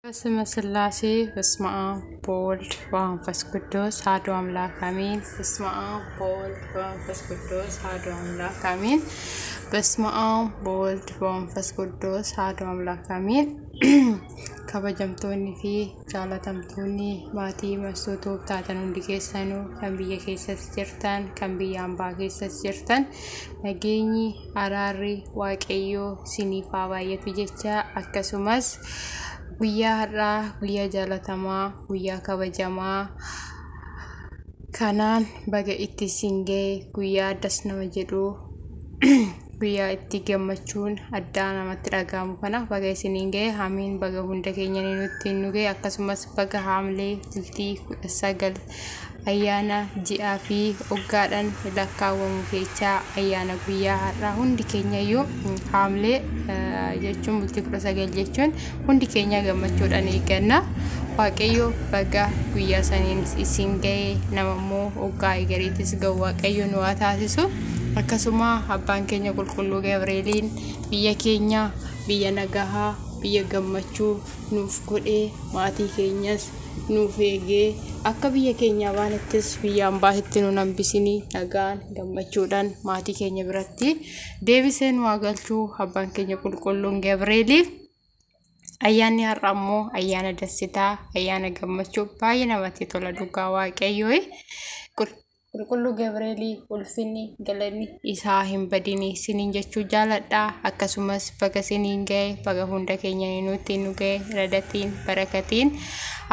በስመ ሥላሴ በስመ አብ ወወልድ ወመንፈስ ቅዱስ አሐዱ አምላክ አሜን። በስመ አብ ወወልድ ወመንፈስ ቅዱስ አሐዱ አምላክ አሜን። በስመ አብ ወወልድ ወመንፈስ ቅዱስ አሐዱ አምላክ አሜን። kabajamtoonni fi jaalatamtoonni maatii masootuu taatan hundi keessanuu kan biyya keessas jirtan kan biyya hambaa keessas jirtan nageenyi araarri waaqayyoo isiniif haa baay'atu jecha akkasumas guyyaa har'aa guyyaa jaalatamaa guyyaa kabajamaa kanaan baga itti singee guyyaa addas nama jedhu guyyaa itti gammachuun addaa namatti dhagahamu kana baga isiniin ga'e hamiin baga hunda keenya nutti nu ga'e akkasumas baga haamlee bultii 19 ayyaana ji'aa fi oggaadhaan lakkaawwamu keessaa ayyaana guyyaa har'aa hundi keenyayyuu haamlee jechuun bultii 19 jechuun hundi keenya gammachuudhaan eegganna. waaqayyo baga guyyaa saniin isin ga'e namammoo oggaa egeriitis ga'u waaqayyo nu haa taasisu. akkasuma abbaan keenya qulqulluu Gabrieliin biyya keenya biyya nagahaa biyya gammachuu nuuf godhee maatii keenyas nuuf eegee akka biyya keenya baanettis biyya hambaatti nu hambisinii nagaan gammachuudhaan maatii keenya biratti deebisee nu haa galchuu abbaan keenya qulqulluun Gabrieliif. ayyaanni har'a immoo ayyaana dassitaa ayyaana gammachuu baay'ee namatti tola dhugaa waaqayyoo. qulqulluu Gabrielii ulfinni galanni isaa hin badini siniin jechuu jaaladha. akkasumas baga siniin ga'e baga hunda keenya nutti nu ga'e radatiin barakatiin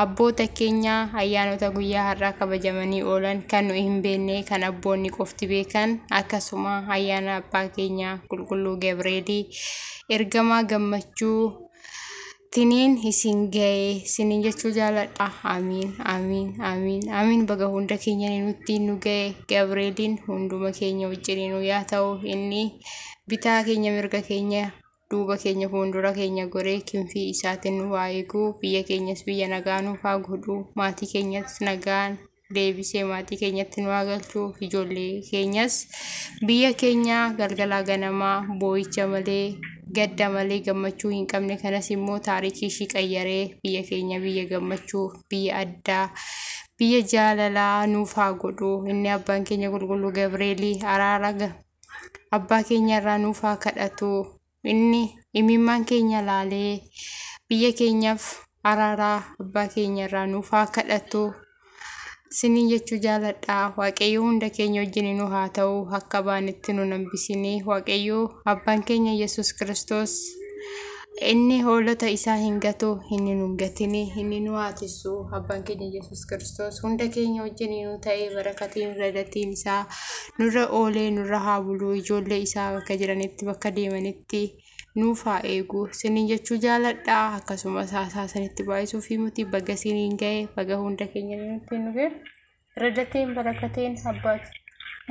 abboota keenya ayyaanota guyyaa har'aa kabajamanii oolan kan nu hin beekne kan abboonni qofti beekan akkasuma ayyaana abbaa keenya qulqulluu Gabrielii ergamaa gammachuu tiniin isin ga'e siniin jechuu jaaladha. amiin amiin amiin amiin baga hunda keenya nutti nu ga'e Gabrieliin hunduma keenya wajjin yaa ta'u inni bitaa keenya mirga keenya duuba keenya fuuldura keenya goree kinfii isaatiin nu haa eegu biyya keenyas biyya nagaa nuuf haa godhu maatii keenyas nagaan deebisee maatii keenyatti nu haa galchu ijoollee keenyas biyya keenya galgalaa ganamaa boo'icha malee gadda malee gammachuu hin qabne kanas immoo taarikii ishii qayyaree biyya keenya biyya gammachuu biyya addaa biyya jaalalaa nuuf haa godhu. inni abbaan keenya qulqulluu Gabrielii araara abbaa keenya irraa nuuf haa kadhatu. inni imimmaan keenya laalee biyya keenyaaf araara abbaa keenya irraa nuuf haa kadhatu siniin jechuu jaaladha. waaqayyo hunda keenya wajjin nu haa ta'u akka baanitti nu hambisinii waaqayyo abbaan keenya Yesus Kiristoos inni hoolota isaa hin gatu inni nu gatini inni nu haatisu abbaan keenya Yesus Kiristoos hunda keenya wajjin nu ta'e barakatiin radatiin isaa nurra oolee nurra haa bulu ijoollee isaa bakka jiranitti bakka deemanitti nuuf haa eegu siniin jechuu jaaladha. akkasumas haasaa sanitti baay'isuu fi muti baga siniin ga'e baga hunda keenya nutti nu ga'e radatiin barakatiin abbaa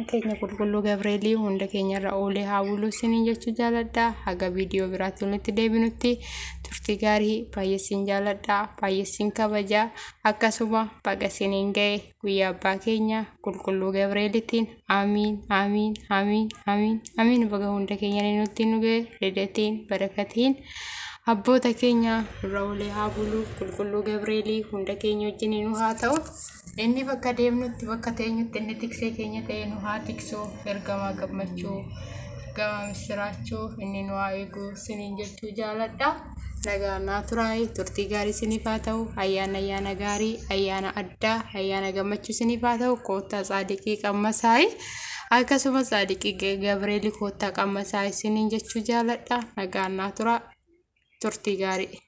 keenya qulqulluu Gabrielii hunda keenya irra oolee haa bulu siniin jechuu jaaladha. haga viidiyoo biraatti walitti deebinutti turtii gaarii baay'eesin jaaladha baay'eesin kabaja. akkasuma baga siniin ga'e guyyaa abbaa keenya qulqulluu Gabrieliitiin amiin amiin amiin amiin amiin baga hunda keenya nutti nu ga'e radatiin barakatiin abboota keenya irra oolee haa bulu qulqulluu Gabrielii hunda keenya wajjin nu haa ta'u inni bakka deemnutti bakka teenyutti inni tiksee keenya ta'e nu haa tiksu ergamaa gammachuu ergamaa misiraachuu inni nu haa eegu siniin jechuu jaaladha. nagaan naa turaay turtii gaarii siniif haa ta'u ayyaana gaarii ayyaana addaa ayyaana gammachuu siniif haa ta'u koottaa Tsaadiqii Qammasaay akkasumas Tsaadiqii Gabrielii koottaa Qammasaay siniin jechuu jaaladha. nagaan naa turaa turtii gaarii.